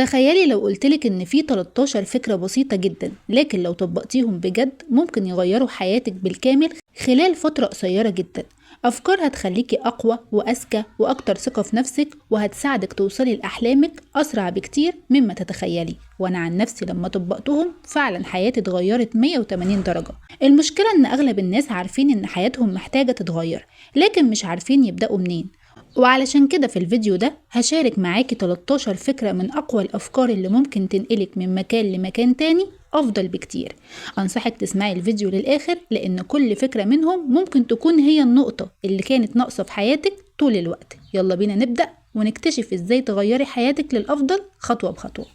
تخيلي لو قلتلك إن في 13 فكرة بسيطة جدا، لكن لو طبقتيهم بجد ممكن يغيروا حياتك بالكامل خلال فترة قصيرة جدا. أفكار هتخليكي أقوى وأذكى وأكتر ثقة في نفسك، وهتساعدك توصلي لأحلامك أسرع بكتير مما تتخيلي. وأنا عن نفسي لما طبقتهم فعلا حياتي اتغيرت 180 درجة. المشكلة إن أغلب الناس عارفين إن حياتهم محتاجة تتغير، لكن مش عارفين يبدأوا منين. وعلشان كده في الفيديو ده هشارك معاكي 13 فكرة من أقوى الأفكار اللي ممكن تنقلك من مكان لمكان تاني أفضل بكتير. أنصحك تسمعي الفيديو للآخر، لأن كل فكرة منهم ممكن تكون هي النقطة اللي كانت ناقصة في حياتك طول الوقت. يلا بينا نبدأ ونكتشف إزاي تغيري حياتك للأفضل خطوة بخطوة.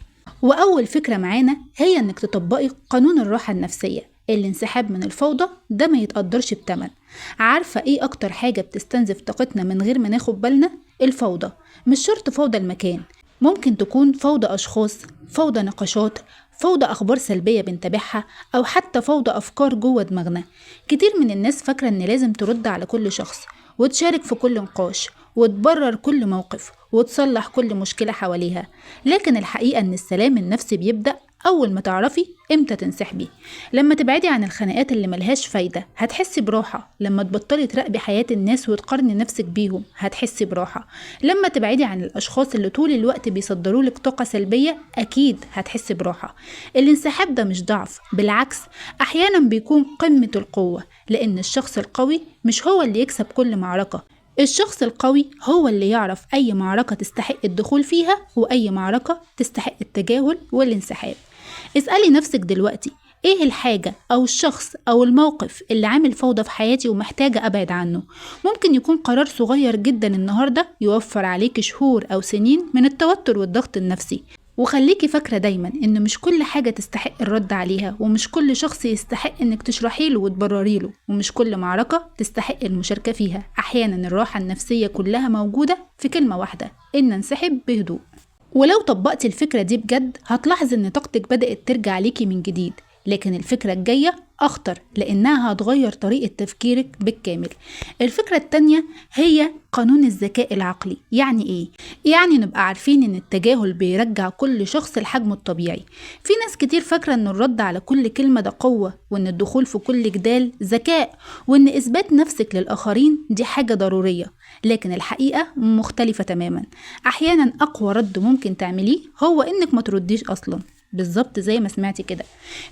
وأول فكرة معانا هي إنك تطبقي قانون الراحة النفسية. الانسحاب من الفوضى ده ما يتقدرش بتمن. عارفة ايه اكتر حاجة بتستنزف طاقتنا من غير ما ناخد بالنا؟ الفوضى. مش شرط فوضى المكان، ممكن تكون فوضى اشخاص، فوضى نقاشات، فوضى اخبار سلبية بنتابعها، او حتى فوضى افكار جوه دماغنا. كتير من الناس فاكرة ان لازم ترد على كل شخص، وتشارك في كل نقاش، وتبرر كل موقف، وتصلح كل مشكلة حواليها. لكن الحقيقة ان السلام النفسي بيبدأ أول ما تعرفي إمتى تنسحبي. لما تبعدي عن الخناقات اللي ملهاش فايدة هتحسي براحة. لما تبطلي تراقبي حياة الناس وتقارني نفسك بيهم هتحسي براحة. لما تبعدي عن الأشخاص اللي طول الوقت بيصدرولك طاقة سلبية أكيد هتحسي براحة. الانسحاب ده مش ضعف، بالعكس أحيانا بيكون قمة القوة، لأن الشخص القوي مش هو اللي يكسب كل معركة. الشخص القوي هو اللي يعرف أي معركة تستحق الدخول فيها، وأي معركة تستحق التجاهل والانسحاب. اسألي نفسك دلوقتي، ايه الحاجة او الشخص او الموقف اللي عامل فوضى في حياتي ومحتاجة ابعد عنه؟ ممكن يكون قرار صغير جدا النهاردة يوفر عليك شهور او سنين من التوتر والضغط النفسي. وخليكي فاكرة دايما ان مش كل حاجة تستحق الرد عليها، ومش كل شخص يستحق انك تشرحي له وتبرري له، ومش كل معركة تستحق المشاركة فيها. احيانا الراحة النفسية كلها موجودة في كلمة واحدة: ان ننسحب بهدوء. ولو طبقتي الفكرة دي بجد هتلاحظ ان طاقتك بدأت ترجع ليكي من جديد. لكن الفكرة الجاية أخطر، لأنها هتغير طريقة تفكيرك بالكامل. الفكرة التانية هي قانون الذكاء العقلي. يعني إيه؟ يعني نبقى عارفين إن التجاهل بيرجع كل شخص لحجمه الطبيعي. في ناس كتير فاكرة إن الرد على كل كلمة ده قوة، وإن الدخول في كل جدال ذكاء، وإن إثبات نفسك للآخرين دي حاجة ضرورية. لكن الحقيقة مختلفة تماما. أحيانا أقوى رد ممكن تعمليه هو إنك ما ترديش أصلا. بالظبط زي ما سمعتي كده.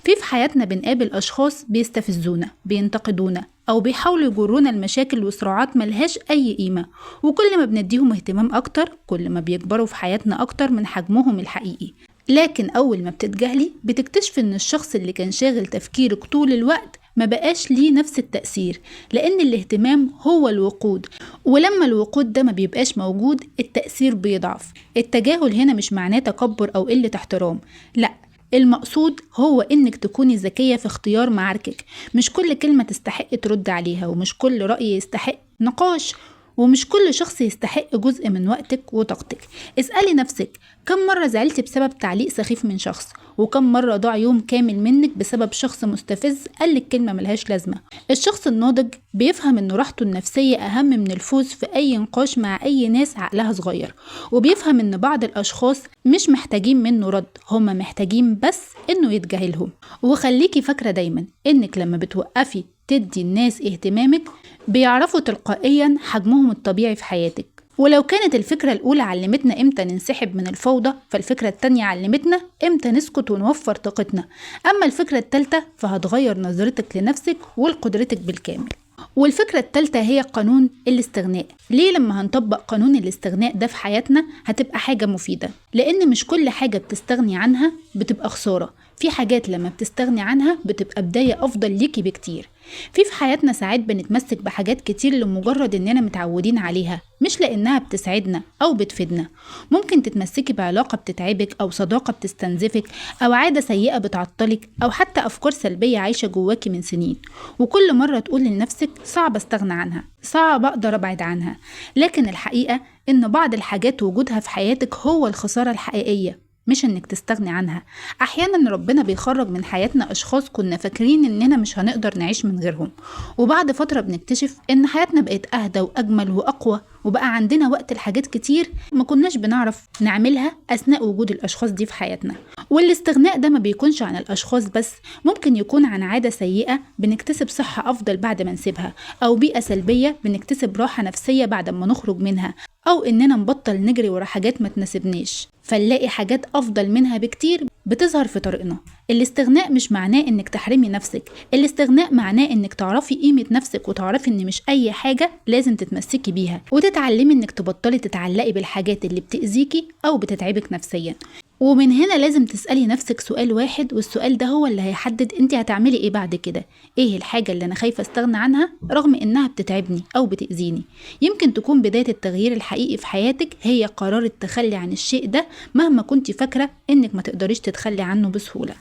في حياتنا بنقابل أشخاص بيستفزونا، بينتقدونا، أو بيحاولوا يجرونا المشاكل وصراعات ملهاش أي قيمة. وكل ما بنديهم اهتمام أكتر كل ما بيكبروا في حياتنا أكتر من حجمهم الحقيقي. لكن أول ما بتتجاهلي بتكتشف إن الشخص اللي كان شاغل تفكيرك طول الوقت ما بقاش ليه نفس التأثير، لأن الاهتمام هو الوقود، ولما الوقود ده ما بيبقاش موجود التأثير بيضعف. التجاهل هنا مش معناه تكبر أو قلة احترام، لأ، المقصود هو إنك تكوني ذكية في اختيار معاركك. مش كل كلمة تستحق ترد عليها، ومش كل رأي يستحق نقاش، ومش كل شخص يستحق جزء من وقتك وطاقتك. اسألي نفسك، كم مرة زعلتي بسبب تعليق سخيف من شخص؟ وكم مرة ضاع يوم كامل منك بسبب شخص مستفز قالك كلمة ملهاش لازمة؟ الشخص الناضج بيفهم ان راحته النفسية اهم من الفوز في اي نقاش مع اي ناس عقلها صغير، وبيفهم ان بعض الاشخاص مش محتاجين منه رد، هما محتاجين بس انه يتجاهلهم. وخليكي فاكرة دايما انك لما بتوقفي تدي الناس اهتمامك بيعرفوا تلقائيا حجمهم الطبيعي في حياتك. ولو كانت الفكرة الأولى علمتنا إمتى ننسحب من الفوضى، فالفكرة التانية علمتنا إمتى نسكت ونوفر طاقتنا. أما الفكرة التالتة فهتغير نظرتك لنفسك ولقدرتك بالكامل. والفكرة التالتة هي قانون الاستغناء. ليه لما هنطبق قانون الاستغناء ده في حياتنا هتبقى حاجة مفيدة؟ لأن مش كل حاجة بتستغني عنها بتبقى خسارة. في حاجات لما بتستغني عنها بتبقى بداية أفضل ليكي بكتير. في حياتنا ساعات بنتمسك بحاجات كتير لمجرد إننا متعودين عليها، مش لأنها بتسعدنا أو بتفيدنا. ممكن تتمسكي بعلاقة بتتعبك، أو صداقة بتستنزفك، أو عادة سيئة بتعطلك، أو حتى أفكار سلبية عايشة جواكي من سنين. وكل مرة تقولي لنفسك صعب استغنى عنها، صعب أقدر أبعد عنها. لكن الحقيقة إن بعض الحاجات وجودها في حياتك هو الخسارة الحقيقية، مش إنك تستغني عنها. أحيانا ربنا بيخرج من حياتنا أشخاص كنا فاكرين إننا مش هنقدر نعيش من غيرهم، وبعد فترة بنكتشف إن حياتنا بقت أهدى وأجمل وأقوى، وبقى عندنا وقت لحاجات كتير ما كناش بنعرف نعملها أثناء وجود الأشخاص دي في حياتنا. والاستغناء ده ما بيكونش عن الأشخاص بس، ممكن يكون عن عادة سيئة بنكتسب صحة أفضل بعد ما نسيبها، أو بيئة سلبية بنكتسب راحة نفسية بعد ما نخرج منها، أو إننا نبطل نجري ورا حاجات ما تناسبناش فنلاقي حاجات أفضل منها بكتير بتظهر في طريقنا. الاستغناء مش معناه إنك تحرمي نفسك، الاستغناء معناه إنك تعرفي قيمة نفسك، وتعرفي إن مش أي حاجة لازم تتمسكي بيها، وتتعلمي إنك تبطلي تتعلقي بالحاجات اللي بتأذيكي أو بتتعبك نفسيا. ومن هنا لازم تسألي نفسك سؤال واحد، والسؤال ده هو اللي هيحدد انت هتعملي ايه بعد كده. ايه الحاجة اللي انا خايفة استغنى عنها رغم انها بتتعبني او بتأذيني؟ يمكن تكون بداية التغيير الحقيقي في حياتك هي قرار التخلي عن الشيء ده، مهما كنت فاكرة انك ما تقدريش تتخلي عنه بسهولة.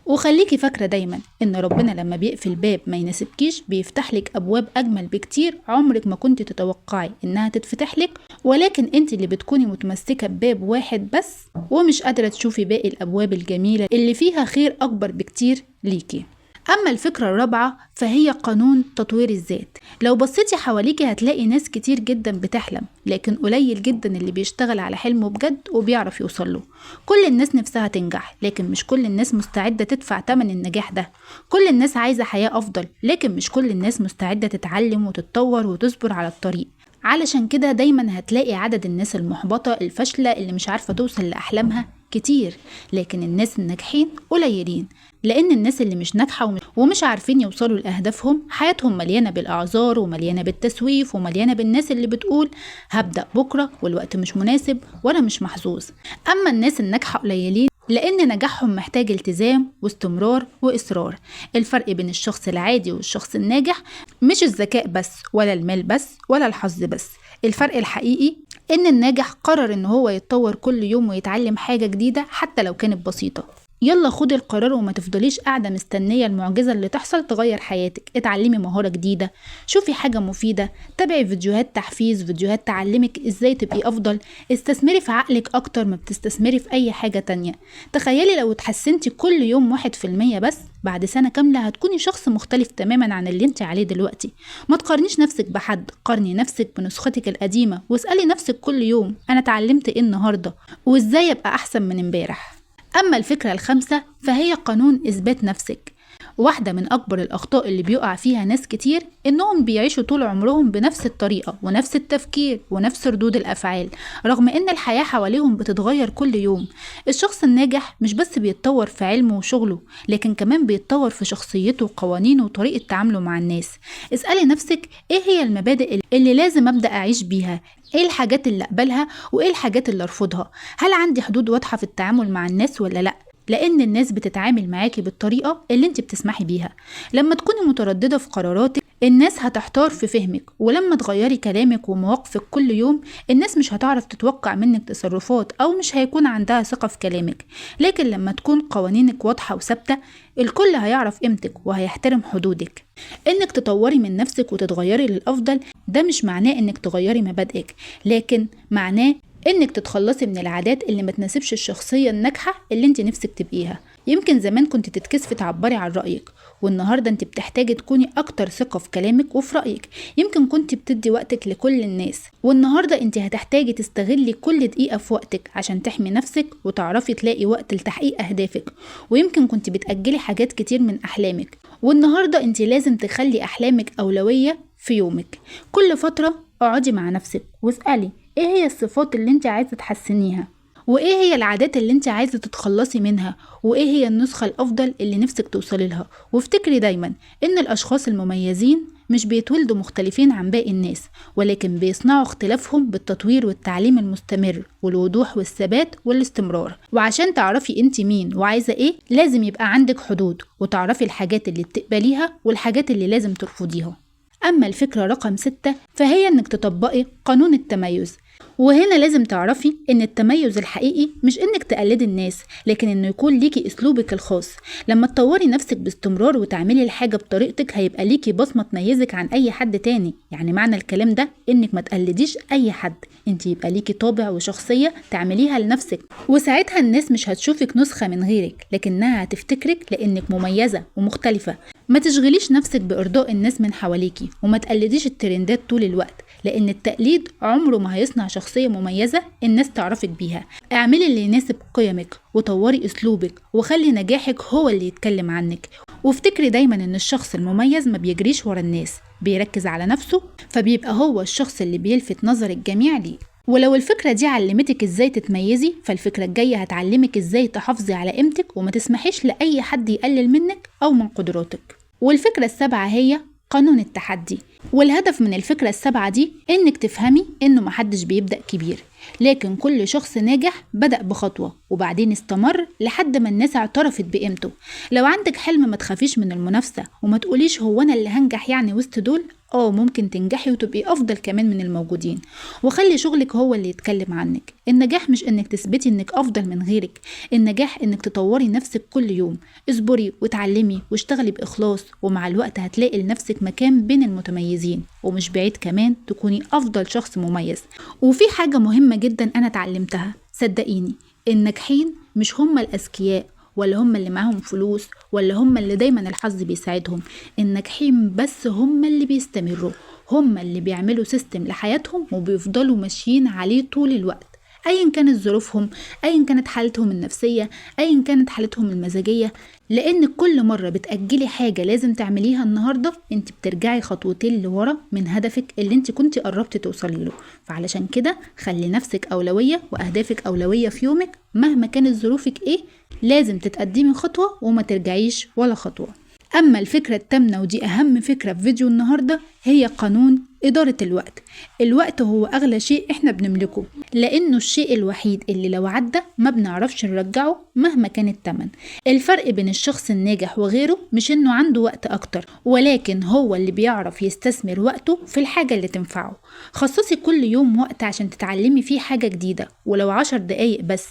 وخليكي فاكرة دايما ان ربنا لما بيقفل باب ما يناسبكيش بيفتح لك ابواب اجمل بكتير عمرك ما كنت تتوقعي انها تتفتح لك، ولكن انت اللي بتكوني متمسكة بباب واحد بس ومش قادرة تشوفي باقي الابواب الجميلة اللي فيها خير اكبر بكتير ليكي. أما الفكرة الرابعة فهي قانون تطوير الذات. لو بصيتي حواليكي هتلاقي ناس كتير جدا بتحلم، لكن قليل جدا اللي بيشتغل على حلمه بجد وبيعرف يوصله. كل الناس نفسها تنجح، لكن مش كل الناس مستعدة تدفع تمن النجاح ده. كل الناس عايزة حياة أفضل، لكن مش كل الناس مستعدة تتعلم وتتطور وتصبر على الطريق. علشان كده دايما هتلاقي عدد الناس المحبطة الفاشلة اللي مش عارفة توصل لأحلامها كتير، لكن الناس الناجحين قليلين. لأن الناس اللي مش ناجحة ومش عارفين يوصلوا لأهدافهم حياتهم مليانة بالأعذار ومليانة بالتسويف ومليانة بالناس اللي بتقول هبدأ بكرة والوقت مش مناسب وأنا مش محظوظ. أما الناس الناجحة قليلين لأن نجاحهم محتاج التزام واستمرار وإصرار. الفرق بين الشخص العادي والشخص الناجح مش الذكاء بس ولا المال بس ولا الحظ بس. الفرق الحقيقي إن الناجح قرر إن هو يتطور كل يوم ويتعلم حاجة جديدة حتى لو كانت بسيطة. يلا خدي القرار وما تفضليش قاعدة مستنية المعجزة اللي تحصل تغير حياتك. اتعلمي مهارة جديدة، شوفي حاجة مفيدة، تابعي فيديوهات تحفيز، فيديوهات تعلمك ازاي تبقي افضل. استثمري في عقلك اكتر ما بتستثمري في اي حاجة تانية. تخيلي لو اتحسنتي كل يوم 1% بس، بعد سنة كاملة هتكوني شخص مختلف تماما عن اللي انت عليه دلوقتي. ما تقارنيش نفسك بحد، قارني نفسك بنسختك القديمة، واسألي نفسك كل يوم انا اتعلمت ايه النهاردة وازاي ابقى احسن من امبارح. أما الفكرة الخامسة فهي قانون إثبات نفسك. واحدة من أكبر الأخطاء اللي بيقع فيها ناس كتير إنهم بيعيشوا طول عمرهم بنفس الطريقة ونفس التفكير ونفس ردود الأفعال، رغم إن الحياة حواليهم بتتغير كل يوم. الشخص الناجح مش بس بيتطور في علمه وشغله، لكن كمان بيتطور في شخصيته وقوانينه وطريقة تعامله مع الناس. اسألي نفسك إيه هي المبادئ اللي لازم أبدأ أعيش بيها؟ ايه الحاجات اللي اقبلها وايه الحاجات اللي ارفضها؟ هل عندي حدود واضحة في التعامل مع الناس ولا لا؟ لان الناس بتتعامل معاكي بالطريقة اللي انت بتسمحي بيها. لما تكوني مترددة في قراراتك الناس هتحتار في فهمك، ولما تغيري كلامك ومواقفك كل يوم الناس مش هتعرف تتوقع منك تصرفات او مش هيكون عندها ثقة في كلامك. لكن لما تكون قوانينك واضحة وثابتة الكل هيعرف قيمتك وهيحترم حدودك. انك تطوري من نفسك وتتغيري للأفضل ده مش معناه انك تغيري مبادئك، لكن معناه انك تتخلصي من العادات اللي ما تناسبش الشخصية الناجحة اللي انت نفسك تبقيها. يمكن زمان كنت تتكسفي تعبري عن رأيك، والنهاردة انت بتحتاجي تكوني اكتر ثقة في كلامك وفي رأيك. يمكن كنت بتدي وقتك لكل الناس، والنهاردة انت هتحتاجي تستغلي كل دقيقة في وقتك عشان تحمي نفسك وتعرفي تلاقي وقت لتحقيق اهدافك. ويمكن كنت بتأجلي حاجات كتير من احلامك، والنهاردة انت لازم تخلي احلامك اولوية في يومك. كل فترة اقعدي مع نفسك واسألي ايه هي الصفات اللي انت عايزة تحسنيها، وايه هي العادات اللي انت عايزة تتخلصي منها، وايه هي النسخة الافضل اللي نفسك توصلي لها. وافتكري دايما ان الاشخاص المميزين مش بيتولدوا مختلفين عن باقي الناس، ولكن بيصنعوا اختلافهم بالتطوير والتعليم المستمر والوضوح والثبات والاستمرار. وعشان تعرفي انت مين وعايزة ايه لازم يبقى عندك حدود، وتعرفي الحاجات اللي بتقبليها والحاجات اللي لازم ترفضيها. أما الفكرة رقم 6 فهي إنك تطبقي قانون التميز. وهنا لازم تعرفي إن التميز الحقيقي مش إنك تقلدي الناس، لكن إنه يكون ليكي أسلوبك الخاص. لما تطوري نفسك باستمرار وتعملي الحاجة بطريقتك هيبقى ليكي بصمة تميزك عن أي حد تاني. يعني معنى الكلام ده إنك ما تقلديش أي حد، انت يبقى ليكي طابع وشخصية تعمليها لنفسك، وساعتها الناس مش هتشوفك نسخة من غيرك، لكنها هتفتكرك لأنك مميزة ومختلفة. ما تشغليش نفسك بإرضاء الناس من حواليكي، وما تقلديش الترندات طول الوقت، لأن التقليد عمره ما هيصنع شخصية مميزة الناس تعرفك بيها. اعملي اللي يناسب قيمك وطوري أسلوبك، وخلي نجاحك هو اللي يتكلم عنك. وافتكري دايما إن الشخص المميز ما بيجريش ورا الناس، بيركز على نفسه، فبيبقى هو الشخص اللي بيلفت نظر الجميع ليه. ولو الفكرة دي علمتك ازاي تتميزي، فالفكرة الجاية هتعلمك ازاي تحافظي على قيمتك وما تسمحيش لأي حد يقلل منك أو من قدراتك. والفكرة السابعة هي قانون التحدي. والهدف من الفكرة السابعة دي إنك تفهمي إنه محدش بيبدأ كبير، لكن كل شخص ناجح بدأ بخطوة وبعدين استمر لحد ما الناس اعترفت بقيمته. لو عندك حلم ما تخافيش من المنافسة، وما تقوليش هو أنا اللي هنجح يعني وسط دول. ممكن تنجحي وتبقي أفضل كمان من الموجودين، وخلي شغلك هو اللي يتكلم عنك. النجاح مش إنك تثبتي إنك أفضل من غيرك، النجاح إنك تطوري نفسك كل يوم. اصبري وتعلمي واشتغلي بإخلاص، ومع الوقت هتلاقي لنفسك مكان بين المتميزين، ومش بعيد كمان تكوني أفضل شخص مميز. وفي حاجة مهمة جدا أنا اتعلمتها، صدقيني، الناجحين مش هم الأذكياء، ولا هم اللي معاهم فلوس، ولا هم اللي دايما الحظ بيساعدهم. الناجحين بس هم اللي بيستمروا، هم اللي بيعملوا سيستم لحياتهم وبيفضلوا ماشيين عليه طول الوقت، أيا كانت ظروفهم، أيا كانت حالتهم النفسية، أيا كانت حالتهم المزاجية. لأن كل مرة بتأجلي حاجة لازم تعمليها النهاردة، انت بترجعي خطوتين لورا من هدفك اللي انت كنتي قربتي توصلي له. فعلشان كده خلي نفسك أولوية وأهدافك أولوية في يومك، مهما كانت ظروفك ايه لازم تتقدمي خطوة وما ترجعيش ولا خطوة. أما الفكرة التامنة، ودي أهم فكرة في فيديو النهاردة، هي قانون إدارة الوقت. الوقت هو أغلى شيء إحنا بنملكه، لأنه الشيء الوحيد اللي لو عدى ما بنعرفش نرجعه مهما كان التمن. الفرق بين الشخص الناجح وغيره مش إنه عنده وقت أكتر، ولكن هو اللي بيعرف يستثمر وقته في الحاجة اللي تنفعه. خصصي كل يوم وقت عشان تتعلمي فيه حاجة جديدة، ولو 10 دقايق بس.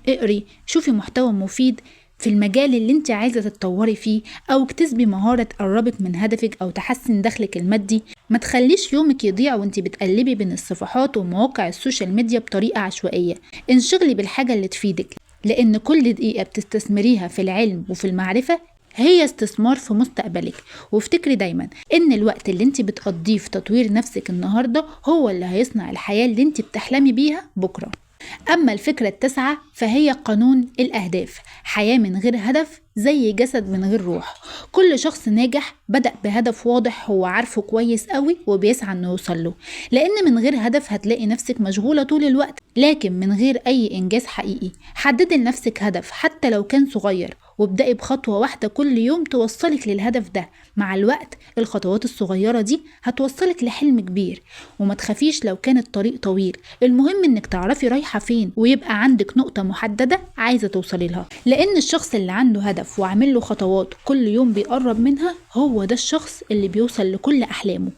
اقري، شوفي محتوى مفيد في المجال اللي انت عايزة تتطوري فيه، او اكتسبي مهارة تقربك من هدفك او تحسن دخلك المادي. ما تخليش يومك يضيع وانت بتقلبي بين الصفحات ومواقع السوشيال ميديا بطريقة عشوائية. انشغلي بالحاجة اللي تفيدك، لان كل دقيقة بتستثمريها في العلم وفي المعرفة هي استثمار في مستقبلك. وافتكري دايما ان الوقت اللي انت بتقضيه في تطوير نفسك النهاردة هو اللي هيصنع الحياة اللي انت بتحلمي بيها بكرة. أما الفكرة التاسعة فهي قانون الأهداف. حياة من غير هدف زي جسد من غير روح. كل شخص ناجح بدأ بهدف واضح هو عارفه كويس قوي وبيسعى انه يوصل له، لأن من غير هدف هتلاقي نفسك مشغولة طول الوقت، لكن من غير أي إنجاز حقيقي. حددي لنفسك هدف حتى لو كان صغير، وابدأي بخطوة واحدة كل يوم توصلك للهدف ده. مع الوقت الخطوات الصغيرة دي هتوصلك لحلم كبير. وما تخافيش لو كان الطريق طويل، المهم انك تعرفي رايحة فين، ويبقى عندك نقطة محددة عايزة توصلي لها. لأن الشخص اللي عنده هدف وعمل له خطوات كل يوم بيقرب منها، هو ده الشخص اللي بيوصل لكل أحلامه.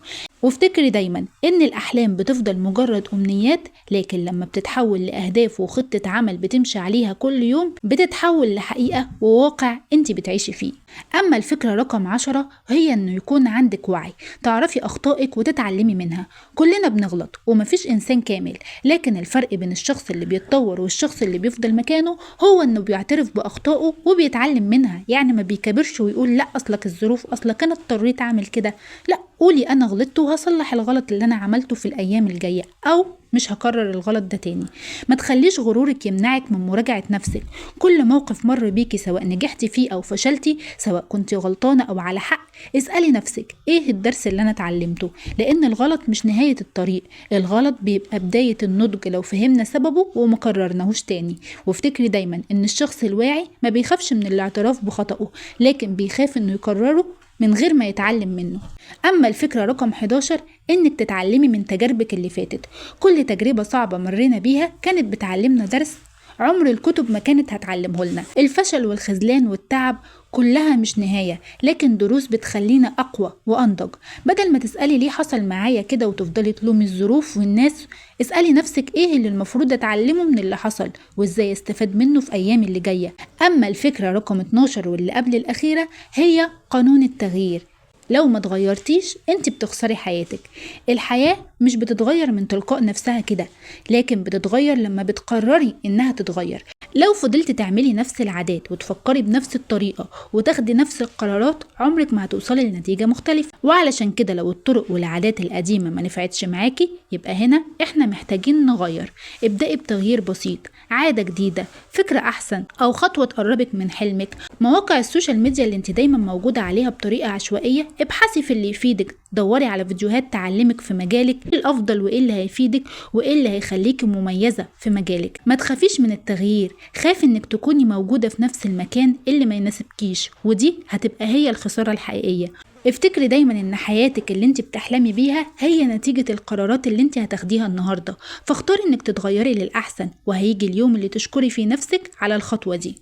وافتكري دايما ان الأحلام بتفضل مجرد أمنيات، لكن لما بتتحول لأهداف وخطة عمل بتمشي عليها كل يوم بتتحول لحقيقة وواقع انت بتعيشي فيه. أما الفكرة رقم 10 هي انه يكون عندك وعي، تعرفي أخطائك وتتعلمي منها. كلنا بنغلط ومفيش إنسان كامل، لكن الفرق بين الشخص اللي بيتطور والشخص اللي بيفضل مكانه هو انه بيعترف بأخطائه وبيتعلم منها. يعني ما بيكبرش ويقول لا أصلك الظروف، أصلك أنا اضطريت أعمل كده. لا، قولي أنا غلطت وهصلح الغلط اللي أنا عملته في الأيام الجاية، أو مش هكرر الغلط ده تاني. ما تخليش غرورك يمنعك من مراجعة نفسك. كل موقف مر بيكي سواء نجحتي فيه أو فشلتي، سواء كنتي غلطانة أو على حق، اسألي نفسك ايه الدرس اللي أنا اتعلمته. لأن الغلط مش نهاية الطريق، الغلط بيبقى بداية النضج لو فهمنا سببه ومكررناهوش تاني. وافتكري دايما ان الشخص الواعي ما بيخافش من الاعتراف بخطأه، لكن بيخاف انه يكرره من غير ما يتعلم منه. أما الفكرة رقم 11 إنك تتعلمي من تجاربك اللي فاتت. كل تجربة صعبة مرينا بيها كانت بتعلمنا درس عمر الكتب ما كانت هتعلمه لنا. الفشل والخذلان والتعب كلها مش نهاية، لكن دروس بتخلينا أقوى وأنضج. بدل ما تسألي ليه حصل معايا كده وتفضلي تلومي الظروف والناس، اسألي نفسك ايه اللي المفروض اتعلمه من اللي حصل وازاي استفاد منه في أيام اللي جاية. أما الفكرة رقم 12 واللي قبل الأخيرة هي قانون التغيير. لو ما تغيرتيش انت بتخسري حياتك. الحياة مش بتتغير من تلقاء نفسها كده، لكن بتتغير لما بتقرري انها تتغير. لو فضلت تعملي نفس العادات وتفكري بنفس الطريقة وتاخدي نفس القرارات، عمرك ما هتوصلي لنتيجة مختلفة. وعلشان كده لو الطرق والعادات القديمة ما نفعتش معاكي، يبقى هنا احنا محتاجين نغير. ابدأي بتغيير بسيط، عادة جديدة، فكرة أحسن، أو خطوة تقربك من حلمك. مواقع السوشيال ميديا اللي انت دايما موجودة عليها بطريقة عشوائية، ابحثي في اللي يفيدك، دوري على فيديوهات تعلمك في مجالك ايه الأفضل وايه اللي هيفيدك وايه اللي هيخليكي مميزة في مجالك. ما تخافيش من التغيير، خافي انك تكوني موجودة في نفس المكان اللي ما يناسبكيش، ودي هتبقى هي الخسارة الحقيقية. افتكري دايما ان حياتك اللي انت بتحلمي بيها هي نتيجة القرارات اللي انت هتاخديها النهاردة، فاختاري انك تتغيري للأحسن، وهيجي اليوم اللي تشكري فيه نفسك على الخطوة دي.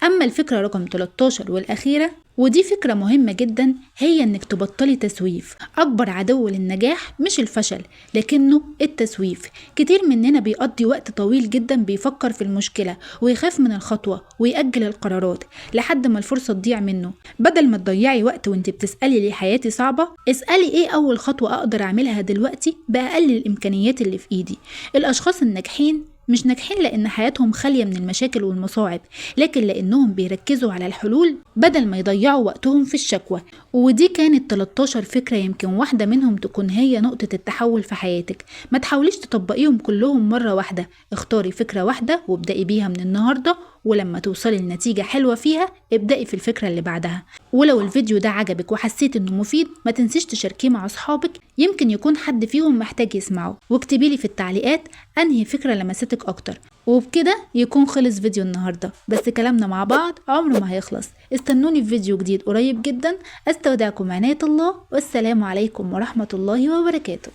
أما الفكرة رقم 13 والأخيرة، ودي فكرة مهمة جدا، هي انك تبطلي تسويف. اكبر عدو للنجاح مش الفشل، لكنه التسويف. كتير مننا بيقضي وقت طويل جدا بيفكر في المشكلة ويخاف من الخطوة ويأجل القرارات لحد ما الفرصة تضيع منه. بدل ما تضيعي وقت وانت بتسألي ليه حياتي صعبة، اسألي ايه اول خطوة اقدر اعملها دلوقتي بأقل الامكانيات اللي في ايدي. الاشخاص الناجحين مش ناجحين لأن حياتهم خالية من المشاكل والمصاعب، لكن لأنهم بيركزوا على الحلول بدل ما يضيعوا وقتهم في الشكوى. ودي كانت 13 فكرة، يمكن واحدة منهم تكون هي نقطة التحول في حياتك. ما تحاوليش تطبقيهم كلهم مرة واحدة، اختاري فكرة واحدة وابدأي بيها من النهاردة، ولما توصلي لنتيجة حلوة فيها ابدأي في الفكرة اللي بعدها. ولو الفيديو ده عجبك وحسيت انه مفيد، ما تنسيش تشاركيه مع اصحابك، يمكن يكون حد فيهم محتاج يسمعه. واكتبي لي في التعليقات انهي فكرة لمستك اكتر. وبكده يكون خلص فيديو النهاردة، بس كلامنا مع بعض عمره ما هيخلص. استنوني في فيديو جديد قريب جدا. استودعكم عناية الله، والسلام عليكم ورحمة الله وبركاته.